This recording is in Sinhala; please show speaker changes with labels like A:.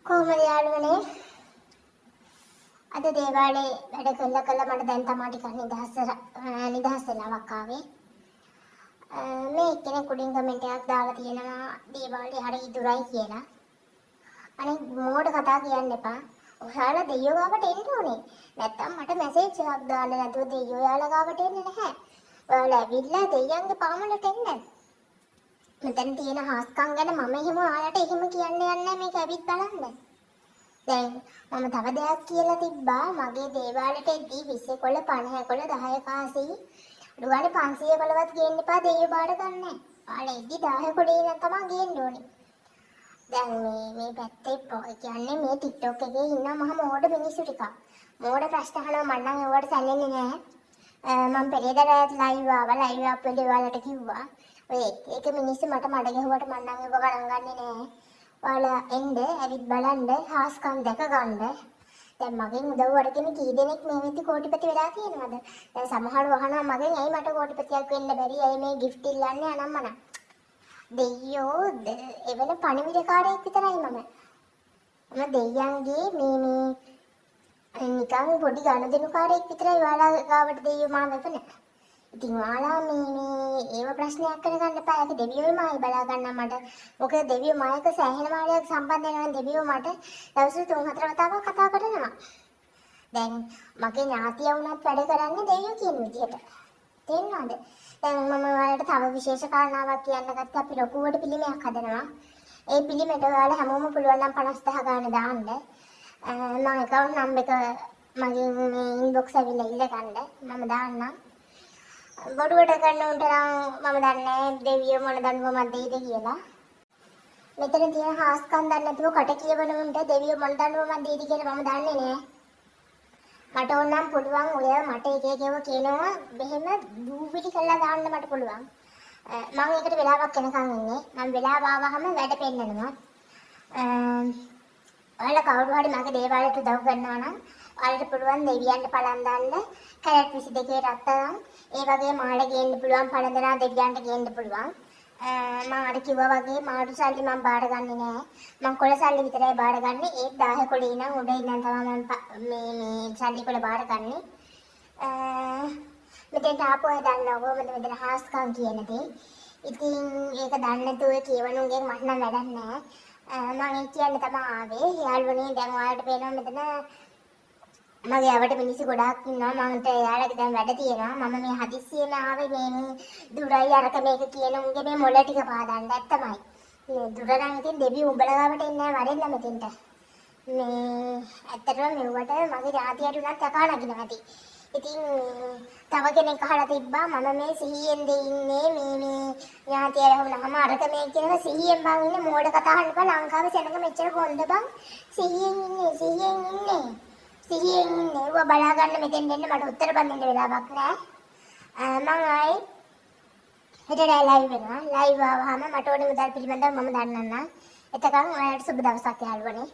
A: කොහොමද යාළුවනේ? අද දේවාලේ වැඩ කළා මට දැන් තමයි ටිකක් නිදහස් වෙලාවක් ආවේ. මේ එක්කෙනෙක් උඩින් කමෙන්ට් එකක් දාලා තියෙනවා දේවාලේ හරි ඉදුරයි කියලා. අනේ මෝඩ කතා කියන්න එපා. ඔයාලා දෙයියෝ ගාවට එන්න ඕනේ. නැත්තම් මට මැසේජ් එකක් දාන්න නැතුව දෙයියෝ යාළුවා ගාවට එන්නේ නැහැ. ඔයාලා ඇවිල්ලා දෙයියන්ගේ පාමුලට එන්න. මෙතන තියෙන හාස්කම් ගැන මම එහෙම ඔයාලට එහෙම කියන්න යන්නේ නැහැ. මේක ඇවිත් බලන්න. දැන් මම තව දෙයක් කියලා තිබ්බා මගේ දේවාලෙට එද්දී 20 කොළ 50 කොළ 10 කාසි රුවානේ 500 කොළවත් ගේන්න එපා දෙයියෝ බාර ගන්නෑ. ආලා එද්දී 10 කොළේ ඉඳන් තමයි ගේන්න ඕනේ. දැන් මේ පැත්තේ කියන්නේ මේ TikTok එකේ ඉන්න මහ මෝඩ මිනිස්සු ටිකක්. මෝඩ ප්‍රශ්න අහනවා මම නම් ඒවට සැලෙන්නේ නෑ. මම පෙරේදා ලයිව් අපේ දේවාලට කිව්වා. ඔය එක මිනිස්සු මට මඩ ගැහුවට මම නම් ඒව ගණන් ගන්නේ නෑ. ඔයාලා එන්න ඇවිත් බලන්න හාස්කම් දැක ගන්න. දැන් මගෙන් උදව් අරගෙන කී දෙනෙක් මේ වෙද්දි කෝටිපති වෙලා තියෙනවද? දැන් සමහරව අහනවා මගෙන් ඇයි මට කෝටිපතියක් වෙන්න බැරි? ඇයි මේ ගිෆ්ට් ඉල්ලන්නේ අනම්මන? දෙයියෝ එවන පණිවිඩකාරයෙක් විතරයි මම. මම දෙයියන්ගේ මේ නිකන් පොඩි ගනුදෙනුකාරයෙක් විතරයි ඔයාලා ගාවට දෙයියෝ මාව වෙපන. ඉතින් ඔයාලා මේ ඒව ප්‍රශ්නයක් කරගන්න එපා. ඒක දෙවියෝයි මායි බලා ගන්න මට. මොකද දෙවියෝ මායක සෑහෙන මාලයක් සම්බන්ධ වෙනවා. දෙවියෝ මට දවස් 3-4 වතාවක් කතා කරනවා. දැන් මගේ ඥාතිය වුණත් වැඩ කරන්නේ දෙවියෝ කියන විදිහට. තේරෙනවද? දැන් මම ඔයාලට තව විශේෂ කාරණාවක් කියන්න ගත්තා. අපි ලොකුවට පිළිමයක් හදනවා. ඒ පිළිමෙට ඔයාලා හැමෝම පුළුවන් නම් 50000 ගාන දාන්න. මම account number එක මගේ මේ inbox ඇවිල්ලා ඉල්ල ගන්න. මම දාන්නම්. බොරුවට කරන උන්ට නම් මම දන්නේ දෙවියෝ මොන දඬුවමක් දෙයිද කියලා. මෙතන තියෙන හාස්කම් දන්නේ නැතුව කට කියවන උන්ට දෙවියෝ මොන දඬුවමක් දෙයිද කියලා මම දන්නේ නෑ. මට ඕනම් පුළුවන් ඔය මට එක එකව කියනවා මෙහෙම දූවිලි කරලා දාන්න මට පුළුවන්. මම ඒකට වෙලාවක් වෙනකන් ඉන්නේ. මම වෙලාව ආවහම වැඩ පෙන්නනවා. ඔයාලා කවුරු හරි මගේ දේවාලයට උදව් කරනවා නම් ඔයාලට පුළුවන් දෙවියන්ට පලන් දාන්න කැරට් 22 රත්තරන් ඒ වගේ මාළ ගේන්න පුළුවන් පළඳනා දෙවියන්ට ගේන්න පුළුවන්. මම අර කිව්වා වගේ මාළු සල්ලි මම බාරගන්නේ නෑ. මම කොළ සල්ලි විතරයි බාරගන්නේ. ඒත් 10 කොළේ ඉඳන් උඩ ඉඳන් තමයි මම මේ සල්ලි කොළ බාරගන්නේ. මෙතෙන් ආපු අය දන්නවා කොහොමද මෙතන හාස්කම් කියන දේ. ඉතින් ඒක දන්නේ නැතුව කියවනුන්ගෙන් මට නම් වැඩක් නෑ. මම ඒ කියන්න තමයි ආවේ. යාළුවනේ දැන් ඔයාලට පේනවා මෙතන මගේ යවට මිනිස්සු ගොඩාක් ඉන්නවා. මන්ට එයාලගේ දැන් වැඩ තියෙනවා. මම මේ හදිස්සියෙම ආවේ මේ දුරයි අරක මේක කියන උන්ගේ මේ මොළ ටික පාදන්න ඇත්තමයි. මේ දුර නම් ඉතින් දෙවියෝ උඹලා ගාවට එන්නේ නැහැ වරෙන්න මෙතෙන්ට. මේ ඇත්තටම මෙවට මගේ රාතියට උනත් යකා නගිනවා ඇති. ඉතින් තව කෙනෙක් අහලා තිබ්බා මම මේ සිහියෙන් ඉන්නේ මේ ඥාතිය වුණාම අරක මේ කියනක සිහියෙන් බං ඉන්නේ මෝඩ කතා අහන්න බෑ. ලංකාවේ සෙනඟ මෙච්චර හොඳ බං සිහියෙන් ඉන්නේ. සිහියෙන් ඉන්නේ. ඌව බලා ගන්න මෙතෙන් දෙන්න මට උත්තර බඳින්න වෙලාවක් නෑ. මම ආයේ හෙට ලයිව් වෙනවා. ලයිව් ආවම මට ඕනේ මුදල් පිළිබඳව මම දන්නන්න. එතකන් ඔයාලට සුබ දවසක් යාළුවනේ.